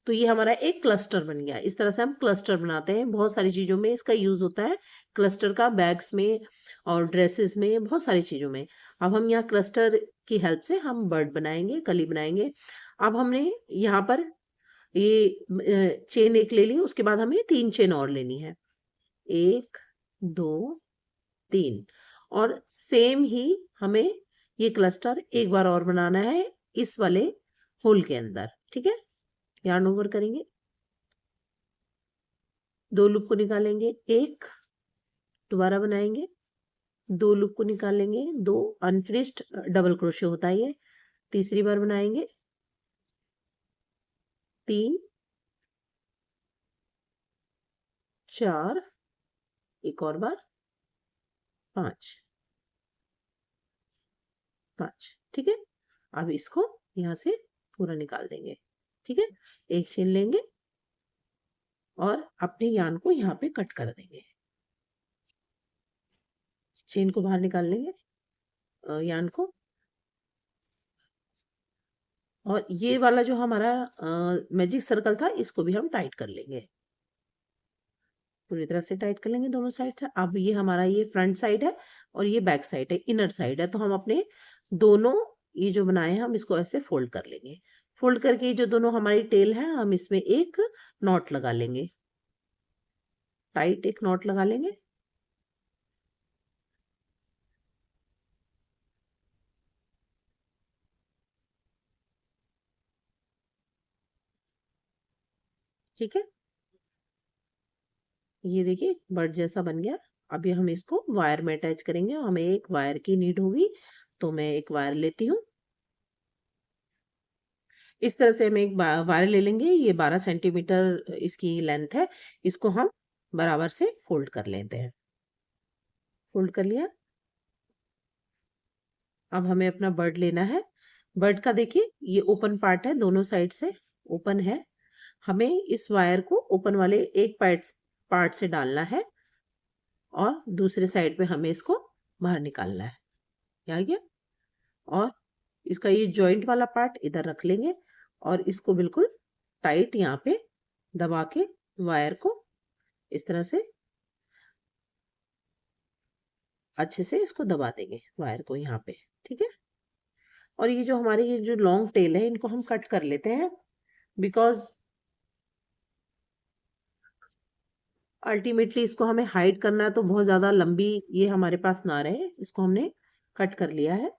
तो ये हमारा एक क्लस्टर बन गया। इस तरह से हम क्लस्टर बनाते हैं। बहुत सारी चीज़ों में इसका यूज़ होता है क्लस्टर का, बैग्स में और ड्रेसेस में, बहुत सारी चीज़ों में। अब हम यहाँ क्लस्टर की हेल्प से हम बर्ड बनाएंगे, कली बनाएंगे। अब हमने यहाँ पर ये चेन एक ले ली, उसके बाद हमें 3 चेन और लेनी है, 1 2 3। और सेम ही हमें ये क्लस्टर एक बार और बनाना है इस वाले होल के अंदर। ठीक है, यार्न ओवर करेंगे, 2 लूप को निकालेंगे, 1 दोबारा बनाएंगे, 2 लूप को निकालेंगे, 2 अनफिनिश्ड डबल क्रोशे होता है ये। तीसरी बार बनाएंगे, 3 4, एक और बार 5 5। ठीक है, अब इसको यहाँ से पूरा निकाल देंगे। ठीक है, एक चेन लेंगे और अपने यार्न को यहाँ पे कट कर देंगे। चेन को बाहर निकाल लेंगे, यार्न को। और ये वाला जो हमारा मैजिक सर्कल था, इसको भी हम टाइट कर लेंगे, पूरी तरह से टाइट कर लेंगे दोनों साइड से। अब ये हमारा ये फ्रंट साइड है और ये बैक साइड है, इनर साइड है, तो हम अपने दोनों ये जो बनाए हैं हम इसको ऐसे फोल्ड कर लेंगे। फोल्ड करके ये जो दोनों हमारी टेल है, हम इसमें एक नॉट लगा लेंगे, टाइट एक नॉट लगा लेंगे। ठीक है, ये देखिए बर्ड जैसा बन गया। अभी हम इसको वायर में अटैच करेंगे, हमें एक वायर की नीड होगी, तो मैं एक वायर लेती हूँ। इस तरह से हम एक वायर ले लेंगे, ये 12 सेंटीमीटर इसकी लेंथ है। इसको हम बराबर से फोल्ड कर लेते हैं। फोल्ड कर लिया। अब हमें अपना बर्ड लेना है। बर्ड का देखिए ये ओपन पार्ट है, दोनों साइड से ओपन है। हमें इस वायर को ओपन वाले एक पार्ट से डालना है और दूसरे साइड पे हमें इसको बाहर निकालना है। ये आ गया। और इसका ये जॉइंट वाला पार्ट इधर रख लेंगे और इसको बिल्कुल टाइट यहाँ पे दबा के वायर को इस तरह से अच्छे से इसको दबा देंगे वायर को यहाँ पे। ठीक है, और ये जो हमारी ये जो लॉन्ग टेल है, इनको हम कट कर लेते हैं, बिकॉज अल्टीमेटली इसको हमें हाइड करना है, तो बहुत ज्यादा लंबी ये हमारे पास ना रहे। इसको हमने कट कर लिया है।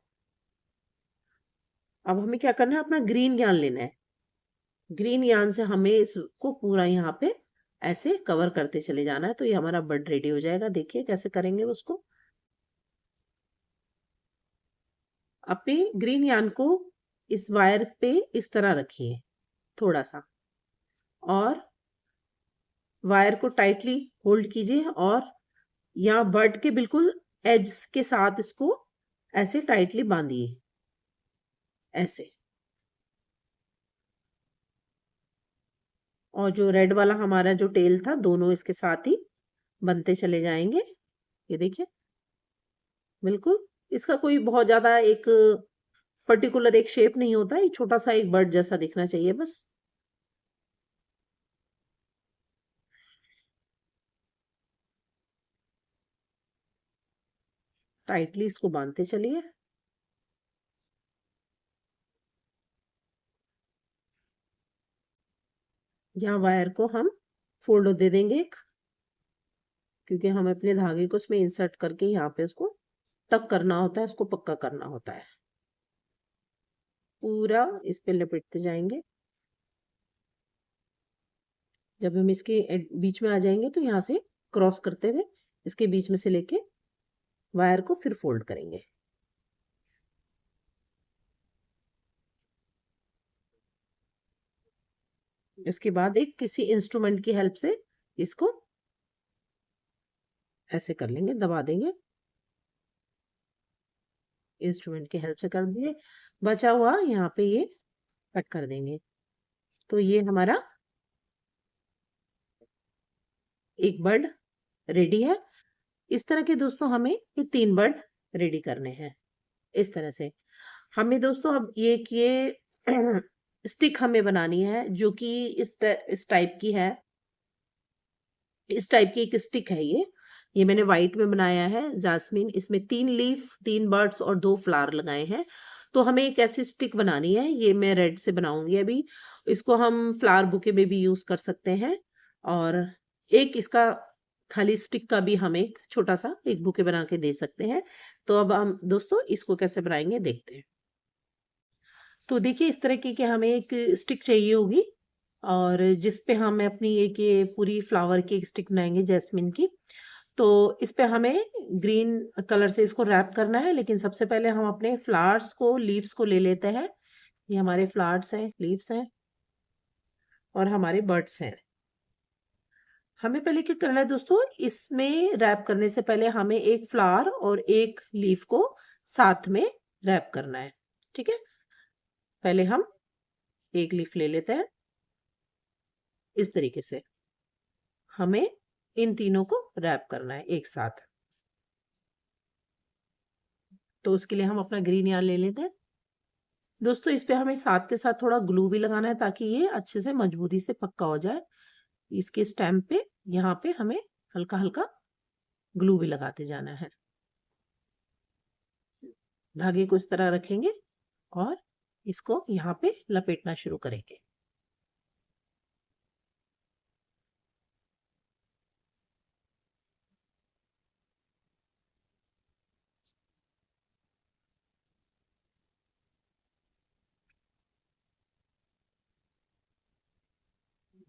अब हमें क्या करना है, अपना ग्रीन यार्न लेना है। ग्रीन यार्न से हमें इसको पूरा यहाँ पे ऐसे कवर करते चले जाना है, तो ये हमारा बर्ड रेडी हो जाएगा। देखिए कैसे करेंगे उसको। अपने ग्रीन यार्न को इस वायर पे इस तरह रखिए थोड़ा सा, और वायर को टाइटली होल्ड कीजिए और यहाँ बर्ड के बिल्कुल एज के साथ इसको ऐसे टाइटली बांधिए, ऐसे। और जो रेड वाला हमारा जो टेल था, दोनों इसके साथ ही बनते चले जाएंगे। ये देखिए बिल्कुल इसका कोई बहुत ज्यादा एक पर्टिकुलर एक शेप नहीं होता, ये छोटा सा एक बर्ड जैसा दिखना चाहिए बस। टाइटली इसको बांधते चलिए। यहाँ वायर को हम फोल्ड दे देंगे एक, क्योंकि हम अपने धागे को उसमें इंसर्ट करके यहाँ पे उसको टक करना होता है, उसको पक्का करना होता है। पूरा इस पे लपेटते जाएंगे। जब हम इसके बीच में आ जाएंगे, तो यहाँ से क्रॉस करते हुए इसके बीच में से लेके वायर को फिर फोल्ड करेंगे। इसके बाद एक किसी इंस्ट्रूमेंट की हेल्प से इसको ऐसे कर लेंगे, दबा देंगे। इंस्ट्रूमेंट की हेल्प से कर दिए, बचा हुआ यहाँ पे ये कट कर देंगे। तो ये हमारा एक बर्ड रेडी है। इस तरह के दोस्तों हमें ये 3 बर्ड रेडी करने हैं। इस तरह से हमें दोस्तों अब ये स्टिक हमें बनानी है, जो कि इस टाइप की है। इस टाइप की एक स्टिक है ये मैंने व्हाइट में बनाया है, जास्मिन। इसमें 3 लीफ, 3 बर्ड्स और 2 फ्लावर लगाए हैं। तो हमें एक ऐसी स्टिक बनानी है, ये मैं रेड से बनाऊंगी अभी। इसको हम फ्लावर बुके में भी यूज कर सकते हैं, और एक इसका खाली स्टिक का भी हम एक छोटा सा एक बुके बना के दे सकते हैं। तो अब हम दोस्तों इसको कैसे बनाएंगे देखते हैं। तो देखिए इस तरह की कि हमें एक स्टिक चाहिए होगी, और जिस पे हम अपनी एक ये पूरी फ्लावर की एक स्टिक बनाएंगे जैस्मिन की। तो इस पे हमें ग्रीन कलर से इसको रैप करना है, लेकिन सबसे पहले हम अपने फ्लावर्स को, लीव्स को ले लेते हैं। ये हमारे फ्लावर्स हैं, लीव्स हैं और हमारे बर्ड्स हैं। हमें पहले क्या करना है दोस्तों, इसमें रैप करने से पहले हमें एक फ्लावर और एक लीफ को साथ में रैप करना है। ठीक है, पहले हम एक लीफ ले लेते हैं। इस तरीके से हमें इन तीनों को रैप करना है एक साथ। तो उसके लिए हम अपना ग्रीन यार्न ले लेते हैं। दोस्तों इस पे हमें साथ के साथ थोड़ा ग्लू भी लगाना है ताकि ये अच्छे से मजबूती से पक्का हो जाए। इसके स्टैम्प पे यहाँ पे हमें हल्का हल्का ग्लू भी लगाते जाना है। धागे को इस तरह रखेंगे और इसको यहाँ पे लपेटना शुरू करेंगे।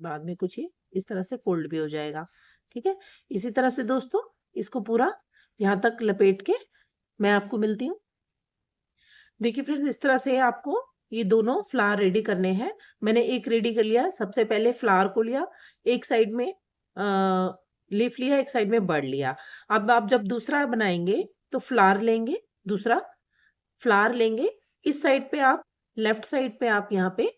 बाद में कुछ ही इस तरह से फोल्ड भी हो जाएगा। ठीक है, इसी तरह से दोस्तों इसको पूरा यहाँ तक लपेट के मैं आपको मिलती हूँ। देखिए फ्रेंड्स इस तरह से आपको ये दोनों फ्लावर रेडी करने हैं। मैंने एक रेडी कर लिया। सबसे पहले फ्लावर को लिया, एक साइड में लीफ लिया, एक साइड में बर्ड लिया। अब आप जब दूसरा बनाएंगे तो फ्लावर लेंगे, दूसरा फ्लावर लेंगे, इस साइड पे आप लेफ्ट साइड पे आप यहाँ पे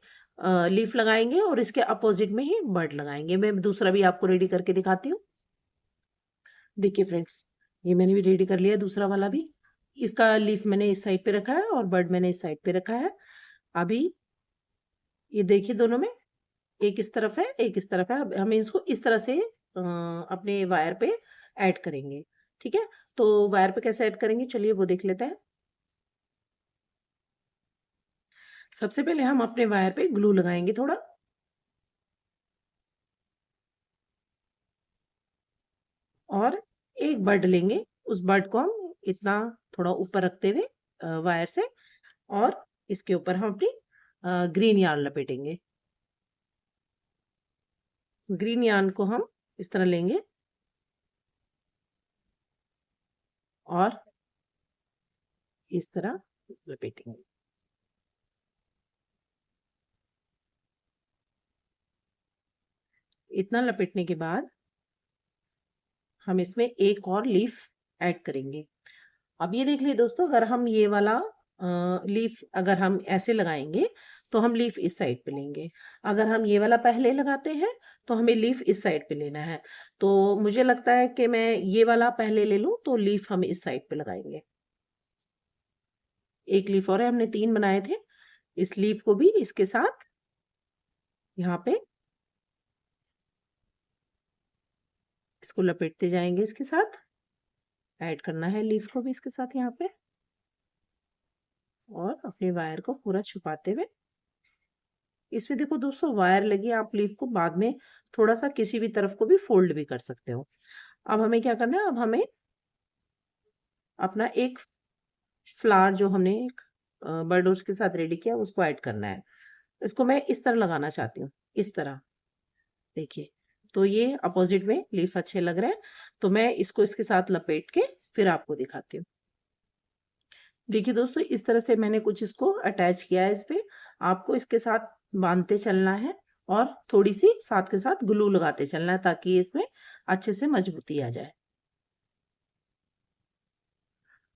लीफ लगाएंगे और इसके अपोजिट में ही बर्ड लगाएंगे। मैं दूसरा भी आपको रेडी करके दिखाती हूँ। देखिए फ्रेंड्स ये मैंने भी रेडी कर लिया दूसरा वाला भी। इसका लीफ मैंने इस साइड पे रखा है और बर्ड मैंने इस साइड पे रखा है। अभी ये देखिए दोनों में एक इस तरफ है, एक इस तरफ है। अब हमें इसको इस तरह से अपने वायर पे ऐड करेंगे। ठीक है, तो वायर पे कैसे ऐड करेंगे चलिए वो देख लेते हैं। सबसे पहले हम अपने वायर पे ग्लू लगाएंगे थोड़ा, और एक बर्ड लेंगे। उस बर्ड को हम इतना थोड़ा ऊपर रखते हुए वायर से, और इसके ऊपर हम अपनी ग्रीन यार्न लपेटेंगे। ग्रीन यार्न को हम इस तरह लेंगे और इस तरह लपेटेंगे। इतना लपेटने के बाद हम इसमें एक और लीफ ऐड करेंगे। अब ये देख लीजिए दोस्तों, अगर हम ये वाला लीफ अगर हम ऐसे लगाएंगे तो हम लीफ इस साइड पे लेंगे। अगर हम ये वाला पहले लगाते हैं तो हमें लीफ इस साइड पे लेना है। तो मुझे लगता है कि मैं ये वाला पहले ले लूं, तो लीफ हम इस साइड पे लगाएंगे। एक लीफ और है, हमने 3 बनाए थे। इस लीफ को भी इसके साथ यहाँ पे इसको लपेटते जाएंगे, इसके साथ ऐड करना है लीफ को भी इसके साथ यहाँ पे, और अपने वायर को पूरा छुपाते हुए। इसमें देखो दोस्तों वायर लगी, आप लीफ को बाद में थोड़ा सा किसी भी तरफ को भी फोल्ड भी कर सकते हो। अब हमें क्या करना है, अब हमें अपना एक फ्लावर जो हमने एक बर्डोज के साथ रेडी किया उसको ऐड करना है। इसको मैं इस तरह लगाना चाहती हूँ, इस तरह देखिए। तो ये अपोजिट में लीफ अच्छे लग रहे हैं, तो मैं इसको इसके साथ लपेट के फिर आपको दिखाती हूँ। देखिए दोस्तों इस तरह से मैंने कुछ इसको अटैच किया है इस पे। आपको इसके साथ बांधते चलना है और थोड़ी सी साथ के साथ ग्लू लगाते चलना है ताकि इसमें अच्छे से मजबूती आ जाए।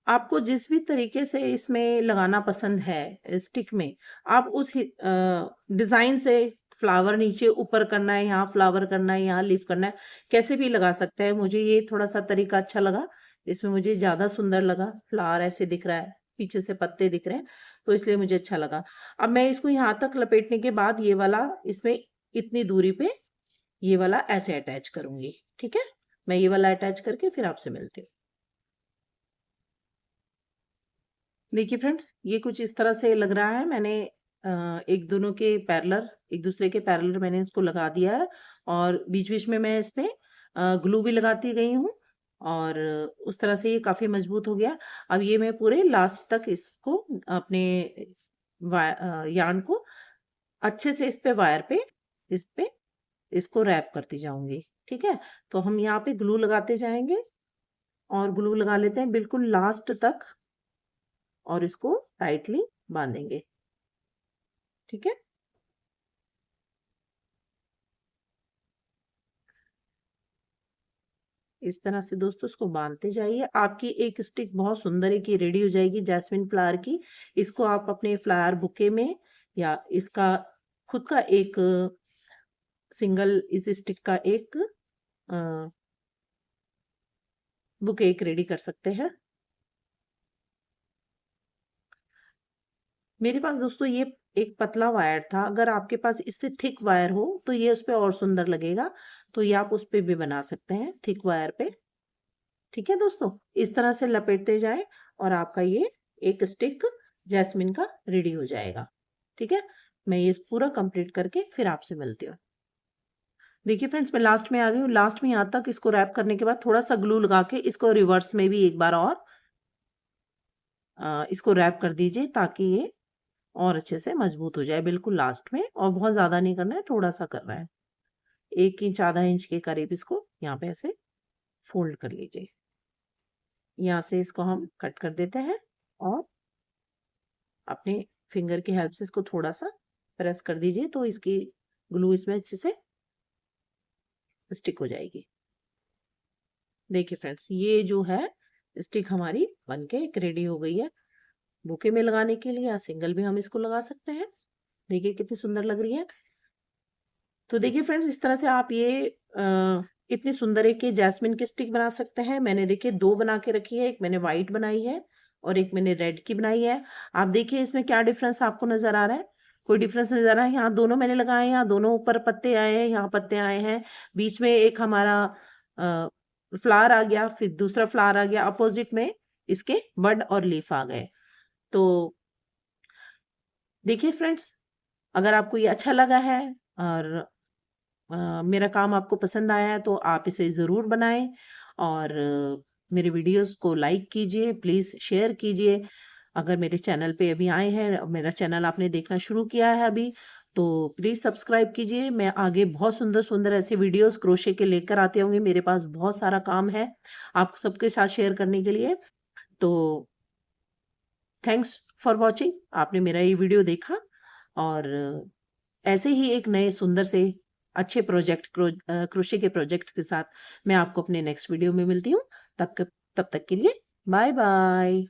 आपको जिस भी तरीके से इसमें लगाना पसंद है स्टिक में, आप उस डिजाइन से फ्लावर नीचे ऊपर करना है, यहाँ फ्लावर करना है, यहाँ लीफ करना है, कैसे भी लगा सकते हैं। मुझे ये थोड़ा सा तरीका अच्छा लगा, इसमें मुझे ज्यादा सुंदर लगा। फ्लावर ऐसे दिख रहा है, पीछे से पत्ते दिख रहे हैं, तो इसलिए मुझे अच्छा लगा। अब मैं इसको यहाँ तक लपेटने के बाद ये वाला इसमें इतनी दूरी पे ये वाला ऐसे अटैच करूंगी। ठीक है, मैं ये वाला अटैच करके फिर आपसे मिलती हूँ। देखिए फ्रेंड्स ये कुछ इस तरह से लग रहा है। मैंने एक दोनों के पैरेलल, एक दूसरे के पैरेलल मैंने इसको लगा दिया है, और बीच बीच में मैं इसमें ग्लू भी लगाती गई हूँ, और उस तरह से ये काफी मजबूत हो गया। अब ये मैं पूरे लास्ट तक इसको अपने यार्न को अच्छे से इस पे वायर पे इस पे इसको रैप करती जाऊंगी। ठीक है, तो हम यहाँ पे ग्लू लगाते जाएंगे, और ग्लू लगा लेते हैं बिल्कुल लास्ट तक, और इसको टाइटली बांधेंगे। ठीक है, इस तरह से दोस्तों इसको बांधते जाइए। आपकी एक स्टिक बहुत सुंदर है कि रेडी हो जाएगी जैस्मिन फ्लावर की। इसको आप अपने फ्लावर बुके में, या इसका खुद का एक सिंगल इस स्टिक का एक बुके एक रेडी कर सकते हैं। मेरे पास दोस्तों ये एक पतला वायर था, अगर आपके पास इससे थिक वायर हो तो ये उस पे और सुंदर लगेगा, तो ये आप उस पे भी बना सकते हैं थिक वायर पे। ठीक है दोस्तों, इस तरह से लपेटते जाए और आपका ये एक स्टिक जैस्मिन का रेडी हो जाएगा। ठीक है, मैं ये पूरा कंप्लीट करके फिर आपसे मिलती हूँ। देखिए फ्रेंड्स, मैं लास्ट में आ गई हूँ। लास्ट में यहाँ तक इसको रैप करने के बाद थोड़ा सा ग्लू लगा के इसको रिवर्स में भी एक बार और इसको रैप कर दीजिए, ताकि ये और अच्छे से मजबूत हो जाए बिल्कुल लास्ट में। और बहुत ज्यादा नहीं करना है, थोड़ा सा करना है। 1 इंच आधा इंच के करीब इसको यहाँ पे ऐसे फोल्ड कर लीजिए। यहाँ से इसको हम कट कर देते हैं और अपने फिंगर की हेल्प से इसको थोड़ा सा प्रेस कर दीजिए, तो इसकी ग्लू इसमें अच्छे से स्टिक हो जाएगी। देखिए फ्रेंड्स, ये जो है स्टिक हमारी बनके एक रेडी हो गई है बुके में लगाने के लिए, या सिंगल भी हम इसको लगा सकते हैं। देखिए कितनी सुंदर लग रही है। तो देखिए फ्रेंड्स, इस तरह से आप ये इतनी सुंदर एक ये जैस्मिन की स्टिक बना सकते हैं। मैंने देखिए 2 बना के रखी है, एक मैंने व्हाइट बनाई है और एक मैंने रेड की बनाई है। आप देखिए इसमें क्या डिफरेंस आपको नजर आ रहा है? कोई डिफरेंस नजर आ रहा है? यहाँ दोनों मैंने लगाए हैं, यहाँ दोनों ऊपर पत्ते आए हैं, यहाँ पत्ते आए हैं, बीच में एक हमारा फ्लावर आ गया, फिर दूसरा फ्लावर आ गया, अपोजिट में इसके बड और लीफ आ गए। तो देखिए फ्रेंड्स, अगर आपको ये अच्छा लगा है और मेरा काम आपको पसंद आया है, तो आप इसे ज़रूर बनाएं और मेरे वीडियोस को लाइक कीजिए, प्लीज़ शेयर कीजिए। अगर मेरे चैनल पे अभी आए हैं, मेरा चैनल आपने देखना शुरू किया है अभी, तो प्लीज़ सब्सक्राइब कीजिए। मैं आगे बहुत सुंदर सुंदर ऐसे वीडियोस क्रोशे के लेकर आते होंगे। मेरे पास बहुत सारा काम है आप सबके साथ शेयर करने के लिए। तो थैंक्स फॉर वॉचिंग। आपने मेरा ये वीडियो देखा और ऐसे ही एक नए सुंदर से अच्छे क्रोशे के प्रोजेक्ट के साथ मैं आपको अपने नेक्स्ट वीडियो में मिलती हूँ। तब तक के लिए बाय बाय।